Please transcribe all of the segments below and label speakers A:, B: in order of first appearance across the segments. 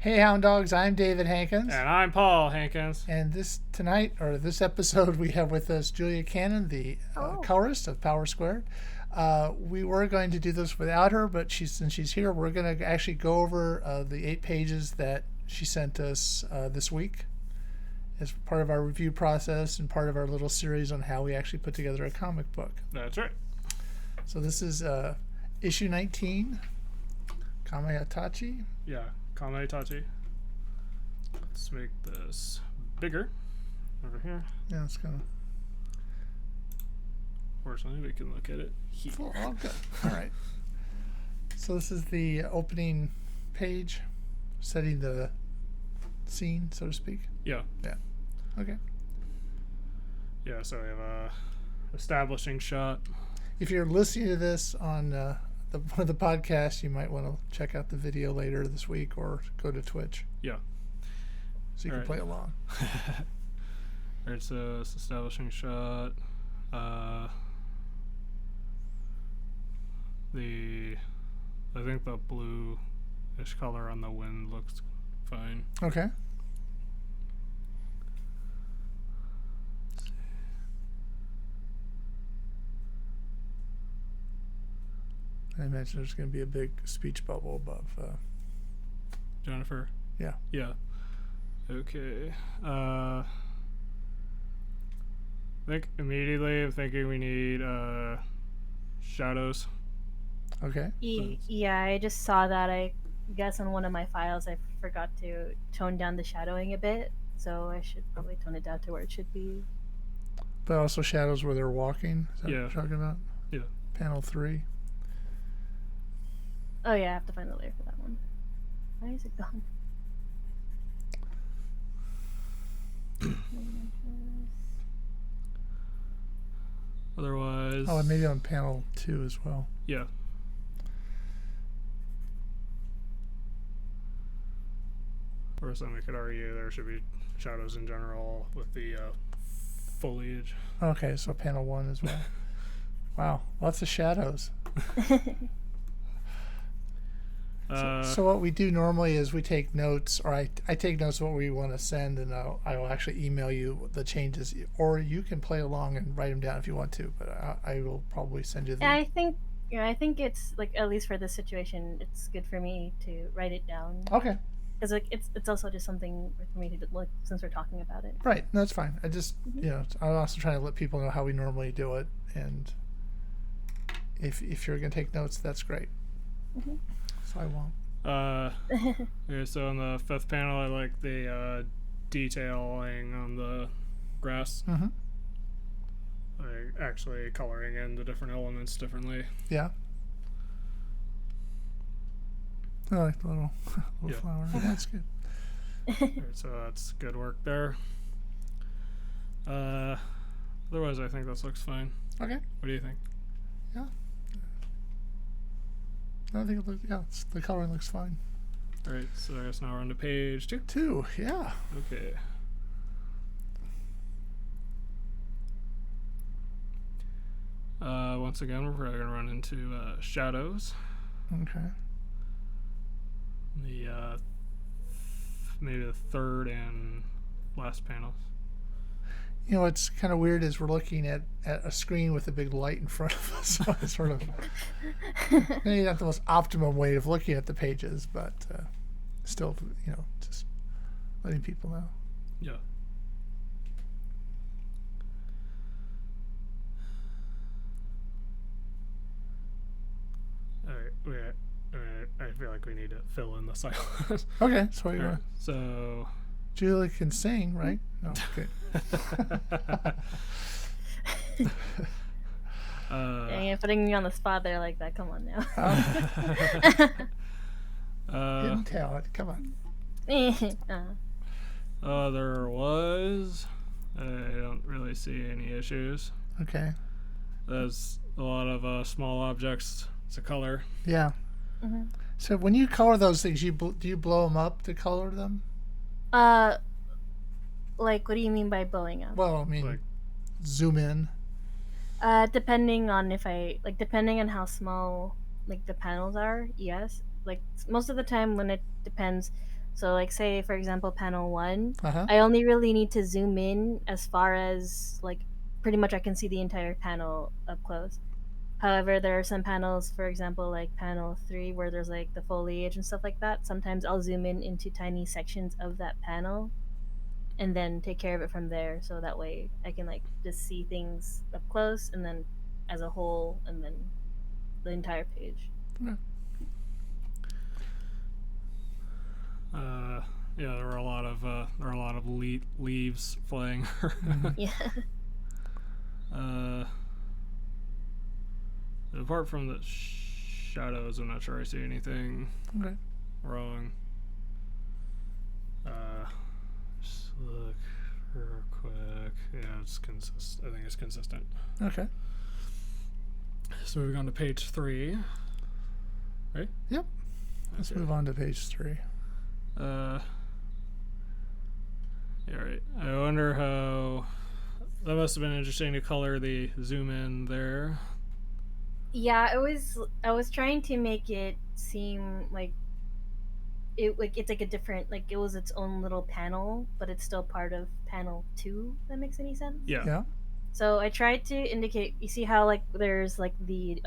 A: Hey Hound Dogs, I'm David Hankins.
B: And I'm Paul Hankins.
A: And this episode, we have with us Julia Canon, the colorist of Power Squared. We were going to do this without her, but since she's here, we're going to actually go over the 8 pages that she sent us this week as part of our review process and part of our little series on how we actually put together a comic book.
B: That's right.
A: So this is issue 19, Kamaitachi.
B: Yeah, Kamaitachi. Let's make this bigger over here.
A: Yeah, it's kind of...
B: Fortunately, we can look at it here.
A: Oh, good. All right. So this is the opening page, setting the scene, so to speak.
B: Yeah.
A: Yeah. Okay.
B: Yeah, so we have a establishing shot.
A: If you're listening to this on one of the podcasts, you might want to check out the video later this week or go to Twitch.
B: Yeah.
A: So you can play along.
B: All right, so it's establishing shot. I think the bluish color on the wind looks fine.
A: Okay. I imagine there's going to be a big speech bubble above.
B: Jennifer?
A: Yeah.
B: Yeah. Okay. I think immediately I'm thinking we need shadows.
A: Okay.
C: Yeah, I just saw that. I guess on one of my files I forgot to tone down the shadowing a bit, so I should probably tone it down to where it should be.
A: But also shadows where they're walking. Is that what
B: Yeah.
A: you're talking about?
B: Yeah.
A: Panel 3.
C: Oh yeah, I have to find the layer for that one. Why is it gone?
B: Otherwise...
A: Oh, and maybe on panel 2 as well.
B: Yeah. Or something we could argue there should be shadows in general with the foliage.
A: Okay, so panel 1 as well. Wow, lots of shadows. So what we do normally is we take notes, or I take notes of what we want to send, and I will actually email you the changes, or you can play along and write them down if you want to. But I will probably send you the.
C: I think it's like, at least for this situation, it's good for me to write it down.
A: Okay.
C: Because like it's also just something for me to look, since we're talking about it.
A: Right, that's fine. I just I'm also trying to let people know how we normally do it, and if you're gonna take notes, that's great.
C: Mm-hmm.
A: So I won't.
B: Okay, so on the 5th panel, I like the detailing on the grass.
A: Mm-hmm.
B: Like actually coloring in the different elements differently.
A: Yeah. I like the little flower. Yeah, that's good.
B: Right, so that's good work there. Otherwise, I think this looks fine.
A: Okay.
B: What do you think?
A: Yeah. I think it looks. Yeah, the coloring looks fine.
B: All right, so I guess now we're on to page 2.
A: 2, yeah.
B: Okay. Once again, we're probably gonna run into shadows.
A: Okay.
B: The maybe the 3rd and last panels.
A: You know, what's kind of weird is we're looking at a screen with a big light in front of us. So it's sort of maybe not the most optimum way of looking at the pages, but still, just letting people know.
B: Yeah. All right. I feel like we need to fill in the silence.
A: Okay, so you
B: Right, so
A: Julia can sing, right? No, okay.
C: Putting me on the spot there like that. Come on now.
A: Didn't tell it. Come on.
B: There was. I don't really see any issues.
A: Okay.
B: There's a lot of small objects to color.
A: Yeah.
C: Mm-hmm.
A: So when you color those things, do you blow them up to color them?
C: Like, what do you mean by blowing up?
A: Well, I mean, zoom in.
C: Depending on depending on how small like the panels are, yes. Like most of the time when it depends. So, like, say for example, panel 1,
A: Uh-huh.
C: I only really need to zoom in as far as like pretty much I can see the entire panel up close. However, there are some panels, for example, like panel 3, where there's like the foliage and stuff like that. Sometimes I'll zoom in into tiny sections of that panel and then take care of it from there. So that way I can like just see things up close and then as a whole and then the entire page.
A: Okay.
B: Yeah, there are a lot of leaves flying.
C: Yeah.
B: Apart from the shadows, I'm not sure I see anything
A: Okay.
B: wrong. Just look real quick. Yeah, it's consistent. I think it's consistent.
A: Okay.
B: So we've gone to page 3, right?
A: Yep. Let's
B: Okay.
A: move on to page 3.
B: Yeah, right. I wonder how that must have been interesting to color the zoom in there.
C: Yeah, I was trying to make it seem like it's like a different, like it was its own little panel, but it's still part of panel 2. If that makes any sense?
B: Yeah.
A: Yeah.
C: So I tried to indicate. You see how like there's like the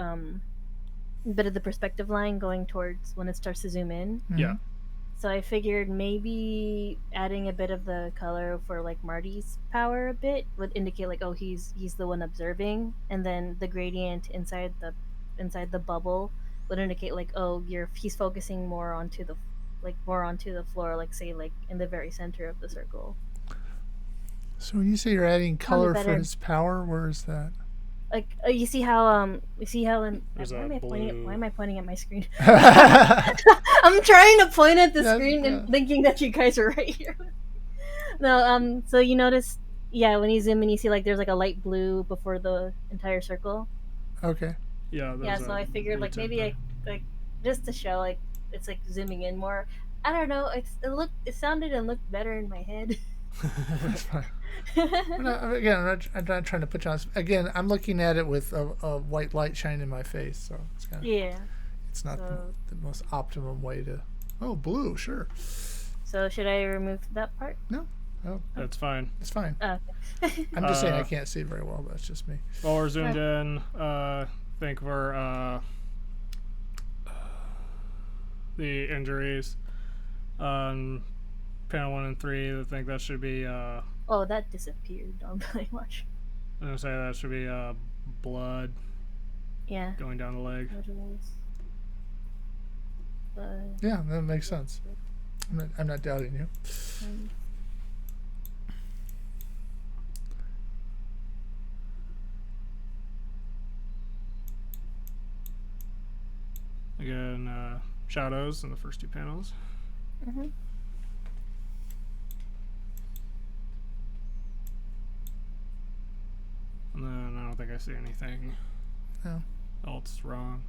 C: bit of the perspective line going towards when it starts to zoom in.
A: Mhm.
B: Yeah.
C: So I figured maybe adding a bit of the color for like Marty's power a bit would indicate like, oh, he's the one observing, and then the gradient inside the bubble would indicate like, oh, he's focusing more onto the floor, like say like in the very center of the circle.
A: So when you say you're adding
C: Probably
A: color for
C: better.
A: his power, where is that?
C: Like you see how
B: There's
C: why
B: a
C: am I pointing at
B: blue-
C: why am I pointing at my screen?
A: Yeah,
C: I'm trying to point at the
A: Yeah,
C: screen
A: yeah.
C: and thinking that you guys are right here. No, so you notice, yeah, when you zoom in, you see like there's like a light blue before the entire circle.
A: Okay.
B: Yeah.
C: Yeah,
B: There's
C: so
B: a
C: I figured
B: blue
C: like
B: tint
C: maybe
B: there.
C: like just to show like it's like zooming in more. I don't know. It sounded and looked better in my head.
A: That's fine. I'm not trying to put you on. Again, I'm looking at it with a white light shining in my face, so it's kind of,
C: Yeah.
A: it's not
C: So
A: the most optimum way to. Oh, blue, sure.
C: so should I remove that part?
A: No,
B: That's fine.
A: it's fine.
C: Oh, okay.
A: I'm just saying I can't see very well. That's just me.
B: While we're zoomed in, think we're the injuries on panel 1 and 3. I think that should be
C: Oh, that disappeared on my watch.
B: I'm gonna say that should be blood
C: Yeah.
B: going down the leg.
C: But
A: Yeah, that makes sense. I'm not doubting you.
B: Again, shadows in the first 2 panels.
C: mm-hmm.
B: And then I don't think I see anything
A: No.
B: else wrong.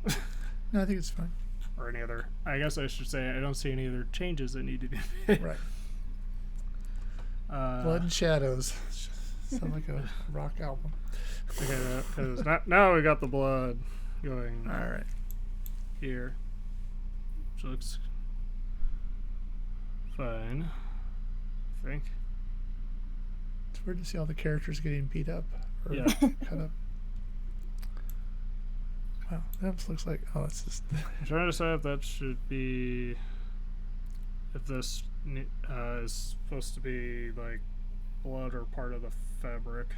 A: No, I think it's fine.
B: Or any other. I guess I should say I don't see any other changes that need to be made.
A: Right. Blood and Shadows. Sound like a rock album.
B: Okay, because now we got the blood going
A: All right.
B: here, which looks fine, I think.
A: It's weird to see all the characters getting beat up or
B: Yeah.
A: cut up. Wow, that just looks like, oh, it's just.
B: I'm trying to decide if that should be, if this is supposed to be like blood or part of the fabric.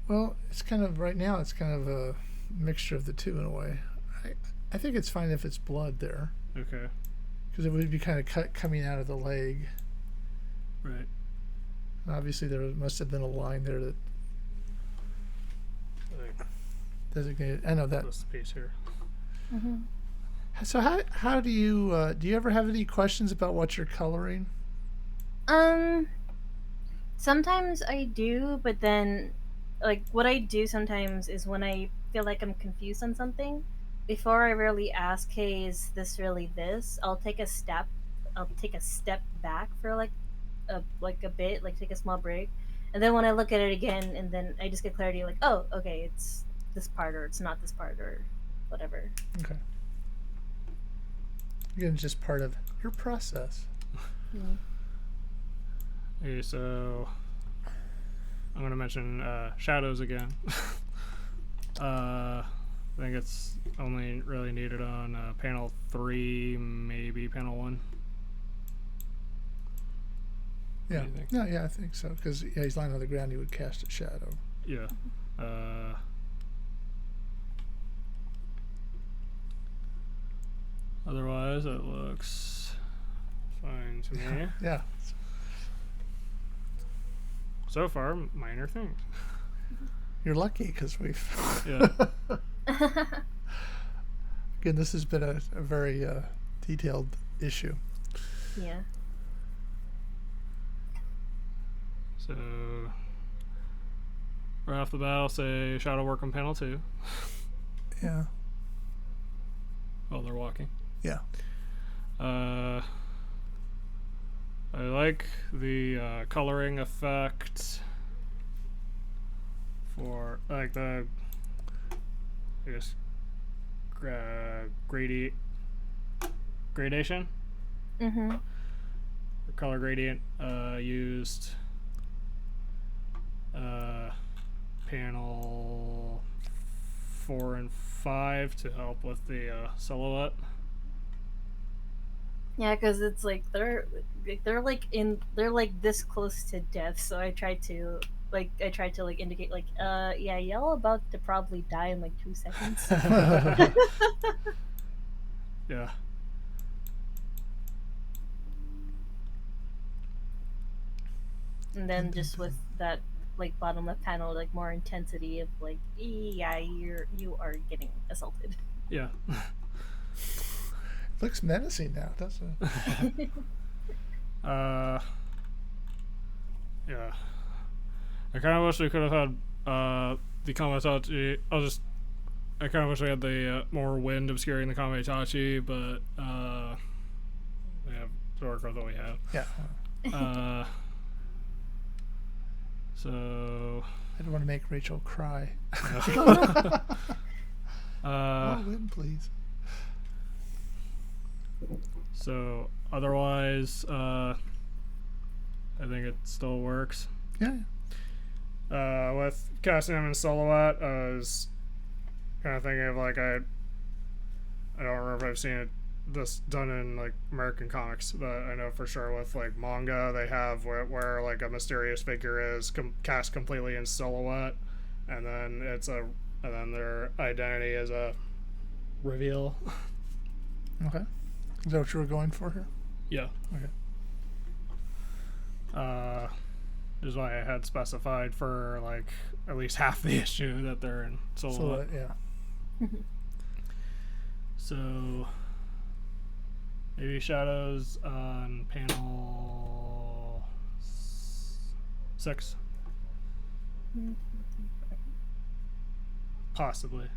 A: Well, it's kind of, right now, it's kind of a mixture of the two in a way. I think it's fine if it's blood there,
B: Okay.
A: because it would be kind of coming out of the leg.
B: Right.
A: And obviously, there must have been a line there that
B: Like
A: designated. I know that.
B: this piece here.
C: Mm-hmm.
A: So how do you ever have any questions about what you're coloring?
C: Sometimes I do, but then, like, what I do sometimes is when I feel like I'm confused on something, before I really ask, "Hey, is this really this?" I'll take a step. I'll take a step back for like a bit, like take a small break, and then when I look at it again, and then I just get clarity, like, oh, okay, it's this part, or it's not this part, or whatever.
A: Okay. Again, just part of your process.
C: Mm.
B: Okay, so I'm going to mention shadows again. I think it's only really needed on panel 3, maybe panel 1.
A: Yeah,
B: What do you think?
A: yeah, I think so. Because he's lying on the ground, he would cast a shadow.
B: Yeah. Otherwise, it looks fine to me.
A: Yeah.
B: So far, minor things.
A: You're lucky because we've.
B: Yeah.
A: Again, this has been a very detailed issue.
C: Yeah.
B: So, right off the bat, I'll say shadow work on panel 2
A: Yeah.
B: while they're walking.
A: Yeah.
B: I like the coloring effect for like the I guess gradation
C: Mm-hmm.
B: or color gradient used panel 4 and 5 to help with the silhouette.
C: Yeah, because it's like they're like this close to death. So I tried to indicate like yeah, y'all about to probably die in like 2 seconds.
B: Yeah.
C: And then just with that like bottom left panel, like more intensity of like yeah, you are getting assaulted.
B: Yeah.
A: Looks menacing now, doesn't it?
B: Yeah. I kind of wish we could have had the Kamaitachi. I kind of wish we had the more wind obscuring the Kamaitachi, but we have to work with what we have.
A: Yeah.
B: So.
A: I don't want to make Rachel cry. Oh, wind, please.
B: So otherwise, I think it still works.
A: Yeah.
B: With casting him in silhouette, I was kind of thinking of like I don't remember if I've seen this done in like American comics, but I know for sure with like manga they have where like a mysterious figure is cast completely in silhouette, and then their identity is a reveal.
A: Okay. Is that what you were going for here?
B: Yeah.
A: Okay.
B: Is why I had specified for like at least half the issue that they're in silhouette.
A: Yeah.
B: So maybe shadows on panel 6. Possibly.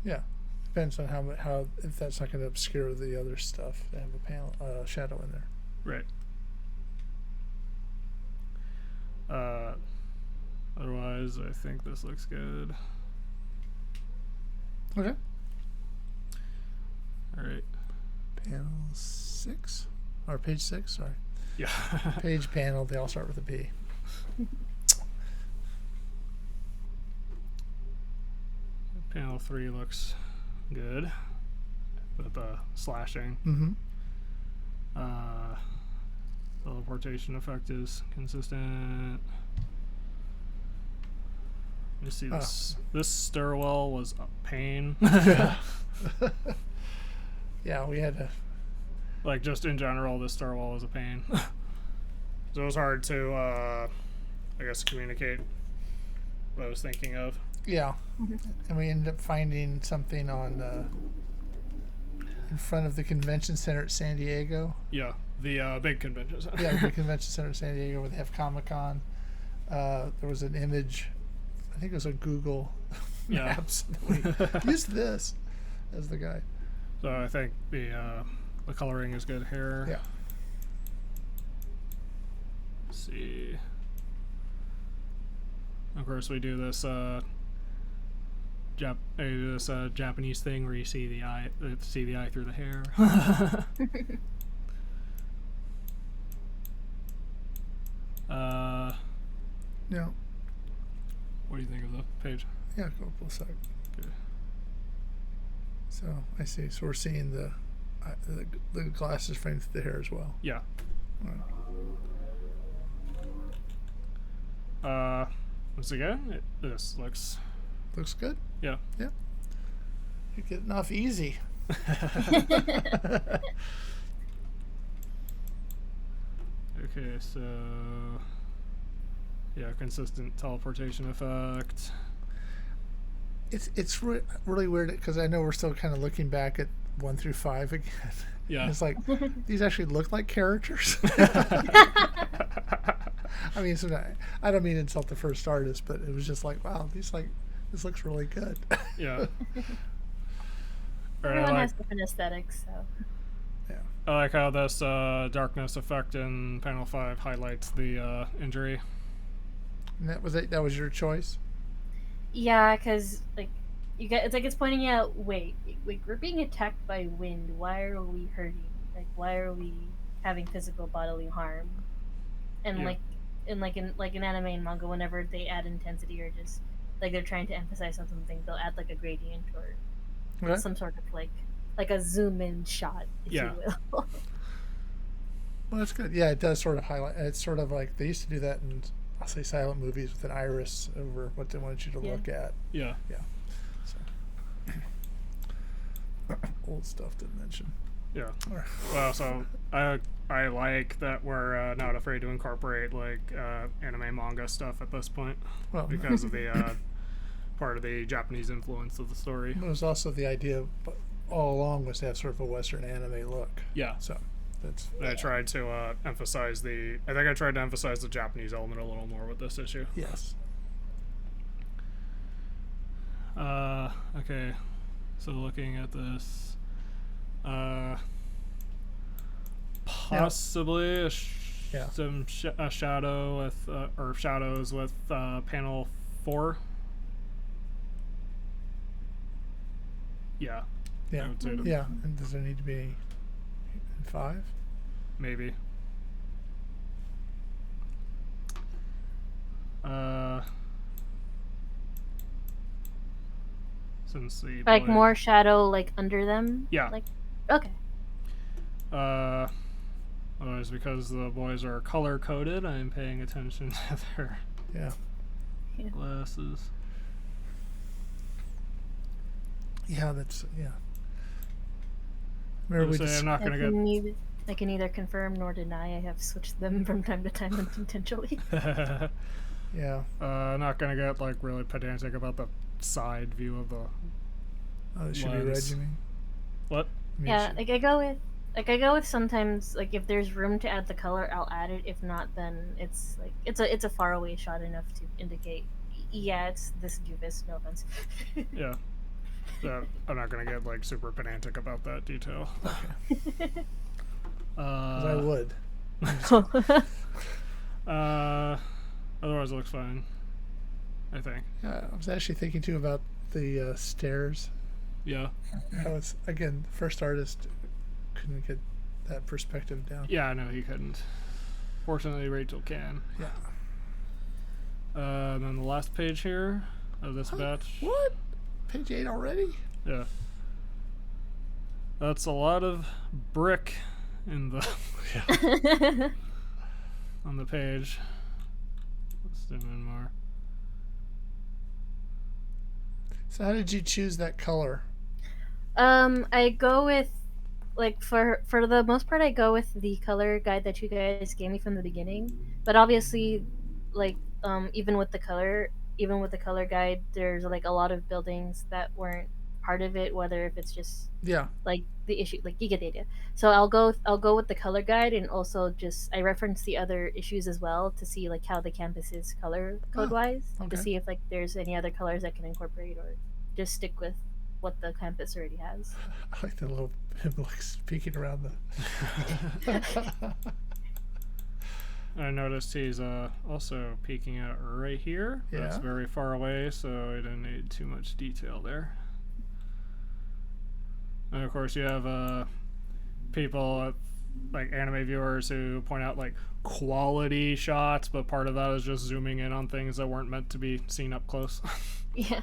A: Yeah. Depends on how if that's not going to obscure the other stuff. They have a panel shadow in there.
B: Right. Otherwise, I think this looks good.
A: Okay.
B: All right.
A: Panel 6 or page 6. Sorry.
B: Yeah.
A: Page panel. They all start with a P.
B: Panel 3 looks good with the slashing.
A: Mm-hmm.
B: Teleportation effect is consistent. You see this. This stairwell was a pain.
A: Yeah, we had to.
B: Like just in general, this stairwell was a pain. So it was hard to, I guess, communicate what I was thinking of.
A: Yeah, and we ended up finding something on in front of the convention center at San Diego.
B: Yeah, the big convention center.
A: Yeah, the convention center at San Diego where they have Comic-Con. There was an image, I think it was a Google Maps. We used this as the guide.
B: So I think the coloring is good here.
A: Yeah.
B: Let's see. Of course, we do this Japanese thing where you see the eye through the hair.
A: Yeah.
B: What do you think of the page?
A: Yeah, go up a second.
B: Okay.
A: So I see. So we're seeing the glasses framed through the hair as well.
B: Yeah.
A: Right.
B: Once again, this looks
A: good.
B: Yeah.
A: Yeah. You're getting off easy.
B: Okay, so yeah, consistent teleportation effect.
A: It's really weird because I know we're still kind of looking back at 1 through 5 again.
B: Yeah.
A: It's like these actually look like characters. I mean, I don't mean to insult the first artist, but it was just like, wow, this looks really good.
B: Yeah.
C: Everyone has different aesthetics, so.
A: Yeah.
B: I like how this darkness effect in panel 5 highlights the injury.
A: And that was your choice?
C: Yeah, because like it's pointing out, wait, we're being attacked by wind. Why are we hurting? Like, why are we having physical bodily harm? And
B: Yeah.
C: in anime and manga, whenever they add intensity or just like they're trying to emphasize on something, they'll add like a gradient or some sort of like a zoom in shot, if you will.
A: Well, that's good. Yeah, it does sort of highlight. It's sort of like they used to do that in, I'll say, silent movies with an iris over what they wanted you to look at.
B: Yeah.
A: Yeah. So. Old stuff to mention.
B: Yeah. Well, so I like that we're not afraid to incorporate like anime manga stuff at this point,
A: Well,
B: because of the part of the Japanese influence of the story.
A: It was also the idea all along was to have sort of a Western anime look.
B: Yeah.
A: So that's.
B: I tried to emphasize the Japanese element a little more with this issue.
A: Yes.
B: Okay. So looking at this, possibly a shadow with or shadows with panel 4. Yeah.
A: Yeah.
B: I would say
A: Yeah. And does there need to be in 5?
B: maybe. Since the
C: like more shadow like under them.
B: Yeah.
C: Like, okay.
B: Otherwise, because the boys are color coded, I'm paying attention to their glasses.
A: Yeah, that's Remember
B: I'm not gonna get.
C: I can neither confirm nor deny. I have switched them from time to time unintentionally.
A: Yeah.
B: Not gonna get like really pedantic about the side view of the.
A: Oh, it should be red, you mean?
B: What?
C: Yeah, like I go with sometimes like if there's room to add the color, I'll add it. If not, then it's like it's a far away shot enough to indicate. Yeah, it's this Juvis. No offense.
B: Yeah. I'm not gonna get like super pedantic about that detail.
A: Okay. I would.
B: Otherwise, it looks fine, I think.
A: Yeah, I was actually thinking too about the stairs.
B: Yeah.
A: How it's again, the first artist couldn't get that perspective down.
B: Yeah, no, he couldn't. Fortunately, Rachel can.
A: Yeah.
B: And then the last page here of this batch.
A: What? Page 8 already?
B: Yeah. That's a lot of brick in the on the page. Let's zoom in more.
A: So how did you choose that color?
C: I go with like for the most part I go with the color guide that you guys gave me from the beginning. But obviously like even with the color guide there's like a lot of buildings that weren't part of it, whether if it's just like the issue, like you get the idea. So I'll go with the color guide, and also just I reference the other issues as well to see like how the campus is color code wise, to see if like there's any other colors I can incorporate or just stick with what the campus already has.
A: I like the little him like peeking around the
B: I noticed he's also peeking out right here.
A: Yeah.
B: It's very far away, so I didn't need too much detail there. And of course, you have people like anime viewers who point out like quality shots, but part of that is just zooming in on things that weren't meant to be seen up close.
C: Yeah.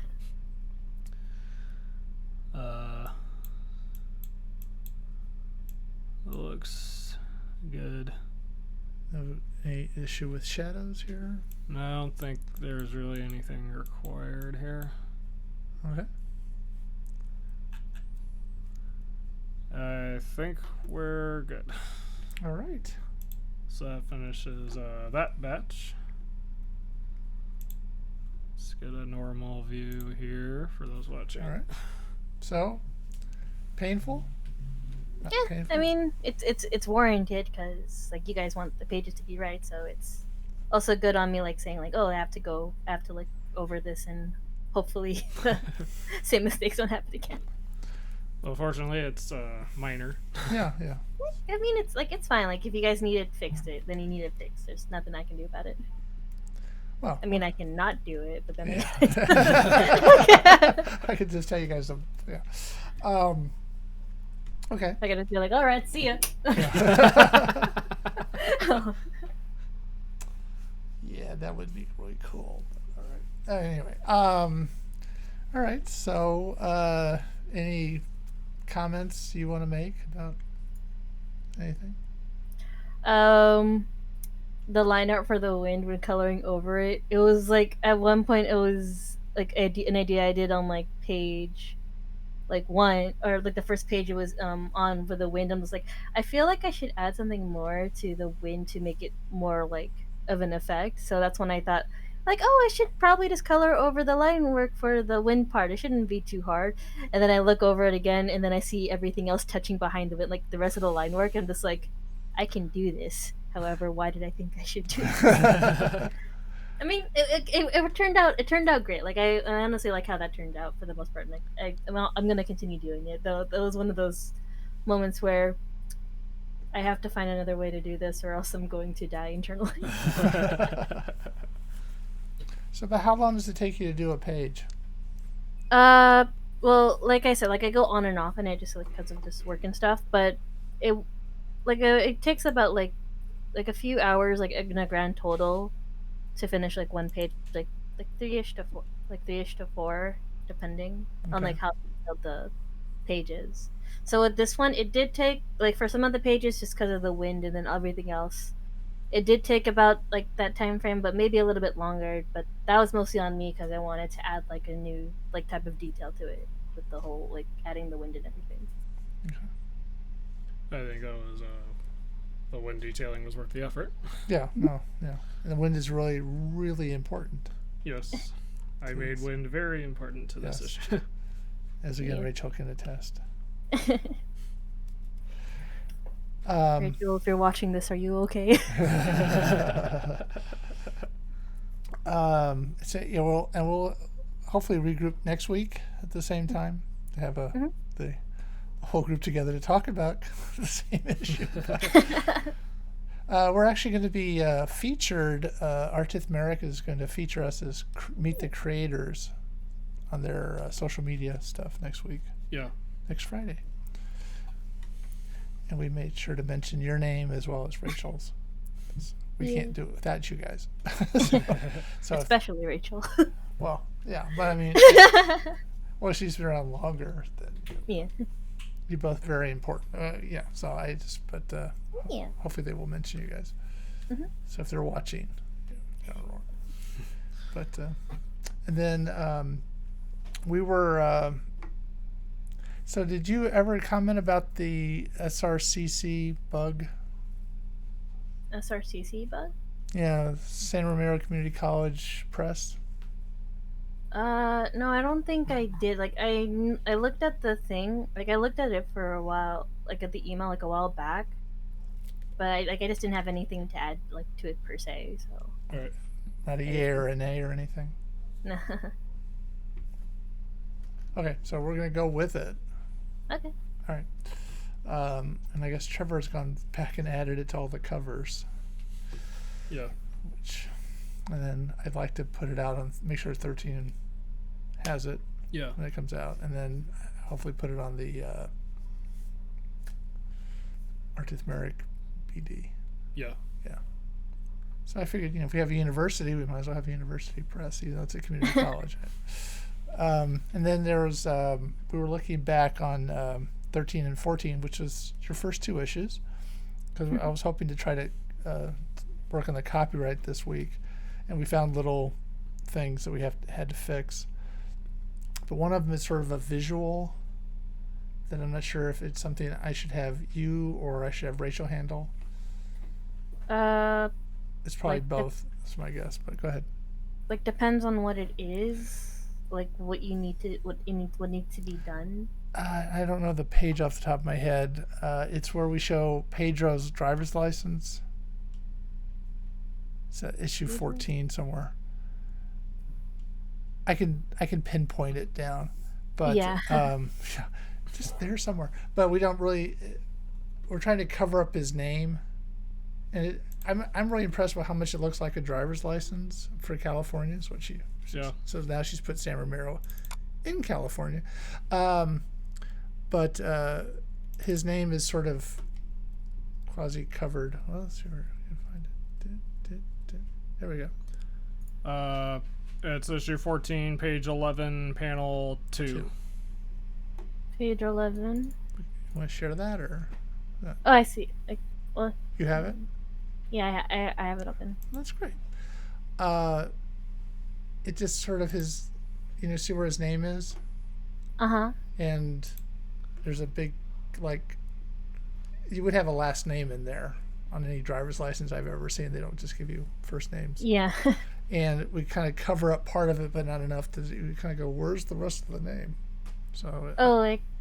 B: Looks good.
A: Any issue with shadows here?
B: No, I don't think there's really anything required here.
A: Okay.
B: I think we're good.
A: All right.
B: So that finishes that batch. Let's get a normal view here for those watching.
A: All right. So, painful? Not
C: Yeah,
A: painful?
C: I mean, it's warranted because like you guys want the pages to be right, so it's also good on me like saying like, oh, I have to like over this and hopefully the same mistakes don't happen again.
B: Well, fortunately, it's minor.
A: Yeah.
C: I mean, it's fine. Like if you guys need it fixed, then you need it fixed. There's nothing I can do about it.
A: Well,
C: I mean, I can not do it, but then
A: I could just tell you guys some. Yeah. Okay.
C: I gotta be like, all right, see ya.
A: Yeah, that would be really cool. All right. Anyway, all right. So, any comments you want to make about anything?
C: The line art for the wind when coloring over it, it was like at one point it was like an idea I did on like page like one or like the first page it was on for the wind. I was like, I feel like I should add something more to the wind to make it more like of an effect. So that's when I thought like, oh, I should probably just color over the line work for the wind part. It shouldn't be too hard. And then I look over it again and then I see everything else touching behind it, like the rest of the line work. I'm just like, I can do this. However, why did I think I should do this? I mean, it turned out great. Like I honestly like how that turned out for the most part. Like I'm gonna continue doing it. Though it was one of those moments where I have to find another way to do this, or else I'm going to die internally.
A: So, about how long does it take you to do a page?
C: Well, like I said, like I go on and off, and I just like because of just work and stuff. But it it takes about like a few hours, like in a grand total, to finish like one page, like 3ish to 4, like 3ish to 4, depending on like how detailed the page is. So with this one, it did take like for some of the pages just because of the wind and then everything else. It did take about like that time frame, but maybe a little bit longer. But that was mostly on me because I wanted to add like a new like type of detail to it with the whole like adding the wind and everything.
B: I think that was the wind detailing was worth the effort.
A: Yeah. No. Yeah. And the wind is really, really important.
B: Yes, I made wind very important to this issue.
A: As again, Rachel can attest.
C: Rachel, if you're watching this, are you okay?
A: So we'll hopefully regroup next week at the same time to have the whole group together to talk about the same issue. We're actually going to be featured. Artith Merrick is going to feature us as Meet the Creators on their social media stuff next week.
B: Yeah.
A: Next Friday. And we made sure to mention your name as well as Rachel's. We can't do it without you guys. So
C: especially Rachel.
A: Well, yeah, but I mean, well, she's been around longer than you.
C: Yeah.
A: You're both very important. Yeah, so
C: Yeah.
A: hopefully they will mention you guys.
C: Mm-hmm.
A: So if they're watching, but and then we were. So did you ever comment about the SRCC bug?
C: SRCC bug?
A: Yeah, San Ramiro Community College Press.
C: No, I don't think I did. Like, I looked at the thing. Like, I looked at it for a while. Like, at the email, like a while back. But I just didn't have anything to add, like, to it per se. So.
A: All right. Not a yay or an A or anything.
C: No.
A: Okay, so we're gonna go with it.
C: Okay.
A: All right. And I guess Trevor's gone back and added it to all the covers.
B: Yeah.
A: And then I'd like to put it out on, make sure 13 has it
B: Yeah.
A: when it comes out, and then hopefully put it on the Artithmeric BD.
B: Yeah.
A: Yeah. So I figured, if we have a university, we might as well have a university press. It's a community college. And then there was, we were looking back on 13 and 14, which was your first 2 issues, because I was hoping to try to work on the copyright this week, and we found little things that we had to fix. But one of them is sort of a visual that I'm not sure if it's something I should have you or I should have Rachel handle. It's probably
C: like
A: both. That's my guess. But go ahead.
C: Like, depends on what it is. Like, what needs to be done.
A: I don't know the page off the top of my head. It's where we show Pedro's driver's license. It's issue 14 somewhere. I can pinpoint it down, but
C: Yeah.
A: just there somewhere. But we don't really. We're trying to cover up his name, and I'm really impressed with how much it looks like a driver's license for California. Is what
B: Yeah.
A: So now she's put San Ramiro in California, but his name is sort of quasi covered. Well, let's see where we can find it. There we go.
B: It's issue 14, page 11, panel 2.
C: Page 11.
A: You want to share that, or
C: Oh, I see. Well,
A: you have it?
C: yeah, I have it open.
A: That's great. It just sort of his, see where his name is, and there's a big, like, you would have a last name in there on any driver's license I've ever seen. They don't just give you first names.
C: Yeah.
A: And we kind of cover up part of it, but not enough to. We kind of go, where's the rest of the name? So.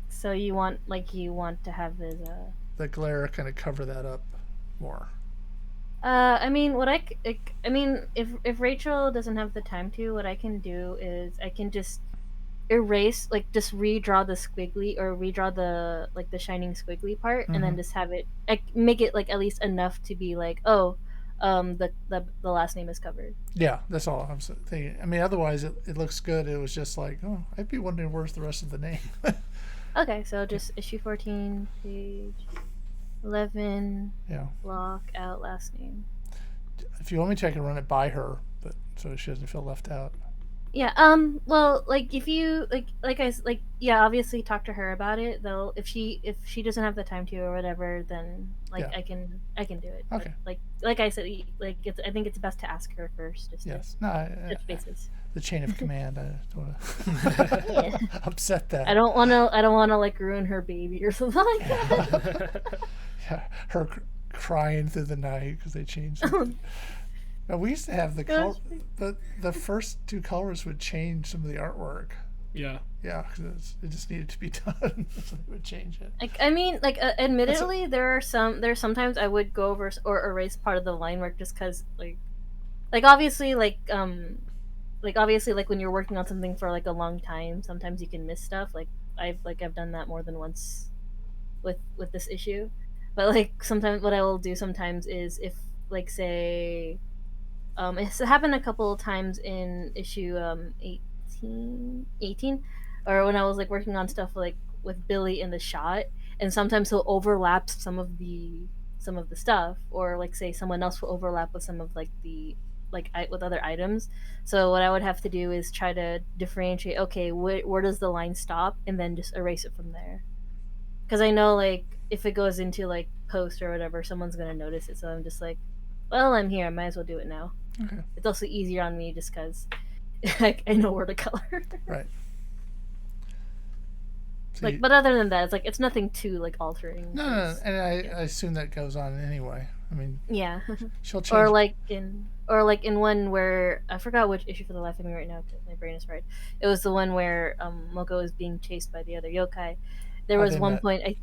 C: So you want to have his
A: the glare kind of cover that up more.
C: I mean, if Rachel doesn't have the time to, what I can do is I can just erase, just redraw the squiggly, or redraw the shining squiggly part, and then just have it, make it at least enough to be the last name is covered.
A: Yeah, that's all I'm thinking. I mean, otherwise it looks good. It was just I'd be wondering where's the rest of the name.
C: Okay, so just issue 14, page 11.
A: Yeah.
C: Block out last name.
A: If you want me to, I can run it by her, but so she doesn't feel left out.
C: Yeah. Well, if you obviously talk to her about it. Though, if she doesn't have the time to or whatever, then I can do it.
A: Okay.
C: Like I said, I think it's best to ask her first. Just
A: yes.
C: touch bases.
A: The chain of command. I don't want to upset that.
C: I don't want to ruin her baby or something like that.
A: Yeah, her crying through the night because they changed it. Now, we used to have the first 2 colors would change some of the artwork.
B: Yeah.
A: Yeah, because it just needed to be done, so they would change it.
C: Admittedly, there's sometimes I would go over or erase part of the line work just because, obviously, when you're working on something for a long time, sometimes you can miss stuff. I've done that more than once with this issue. But sometimes what I will do sometimes is, if say it's happened a couple of times in issue 18, or when I was working on stuff with Billy in the shot, and sometimes he'll overlap some of the stuff, or say someone else will overlap with some of with other items. So what I would have to do is try to differentiate, okay, where does the line stop, and then just erase it from there. Because I know if it goes into post or whatever, someone's gonna notice it. So I'm just well, I'm here, I might as well do it now.
A: Okay.
C: It's also easier on me just because I know where to color.
A: Right. So
C: but other than that, it's nothing too altering.
A: No, and I assume that goes on anyway. I mean,
C: yeah.
A: She'll change.
C: Or in one where I forgot which issue for the life of me right now because my brain is fried. It was the one where Moko is being chased by the other yokai. There was one point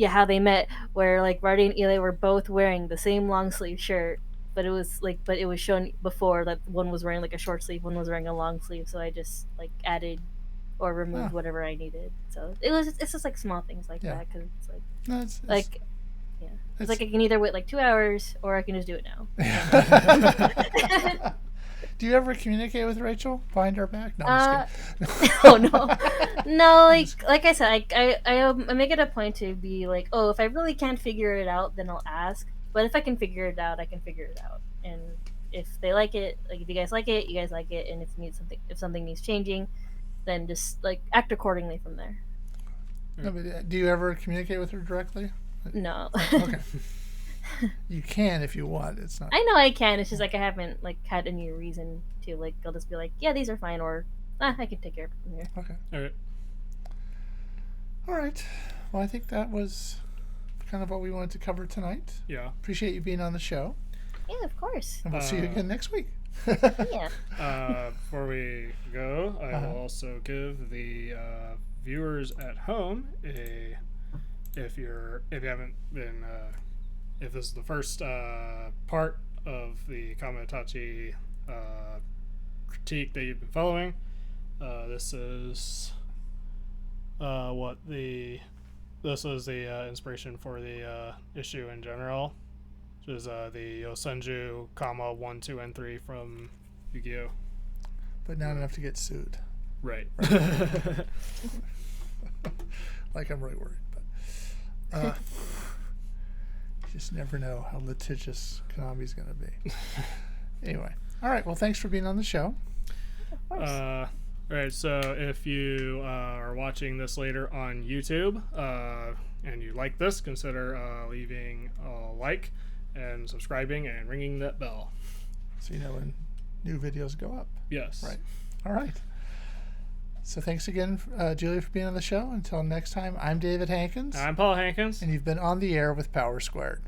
C: how they met, where Marty and Eli were both wearing the same long sleeve shirt, but it was shown before that one was wearing a short sleeve, one was wearing a long sleeve. So I just added or removed whatever I needed. So it's just small things that, because it's
A: no, it's
C: It's like I can either wait like 2 hours or I can just do it now.
A: Do you ever communicate with Rachel behind our back? No, I'm just kidding.
C: Oh no, no. Like I said, I make it a point to be like, oh, if I really can't figure it out, then I'll ask. But if I can figure it out, I can figure it out. And if they like it, like if you guys like it, you guys like it. And if something needs changing, then just like act accordingly from there.
A: No, but do you ever communicate with her directly?
C: No.
A: Okay. You can if you want. It's not.
C: I know I can. It's just like I haven't like had any reason to like. I'll just be like, yeah, these are fine, or I can take care of it from here.
A: Okay.
B: All right.
A: All right. Well, I think that was kind of what we wanted to cover tonight.
B: Yeah.
A: Appreciate you being on the show.
C: Yeah, of course.
A: And we'll see you again next week.
C: Yeah.
B: Before we go, I will also give the viewers at home if you haven't been if this is the first part of the Kamaitachi critique that you've been following, this is this is the inspiration for the issue in general, which is the Yosenju Kama 1, 2, and 3 from Yu-Gi-Oh!
A: But not enough to get sued.
B: Right.
A: Like I'm really worried, but you just never know how litigious Konami's going to be. Anyway, all right. Well, thanks for being on the show.
C: Of course.
B: All right. So if you are watching this later on YouTube and you like this, consider leaving a like and subscribing and ringing that bell.
A: So you know when new videos go up.
B: Yes.
A: Right. All right. So thanks again, Julia, for being on the show. Until next time, I'm David Hankins.
B: I'm Paul Hankins.
A: And you've been on the air with Power Squared.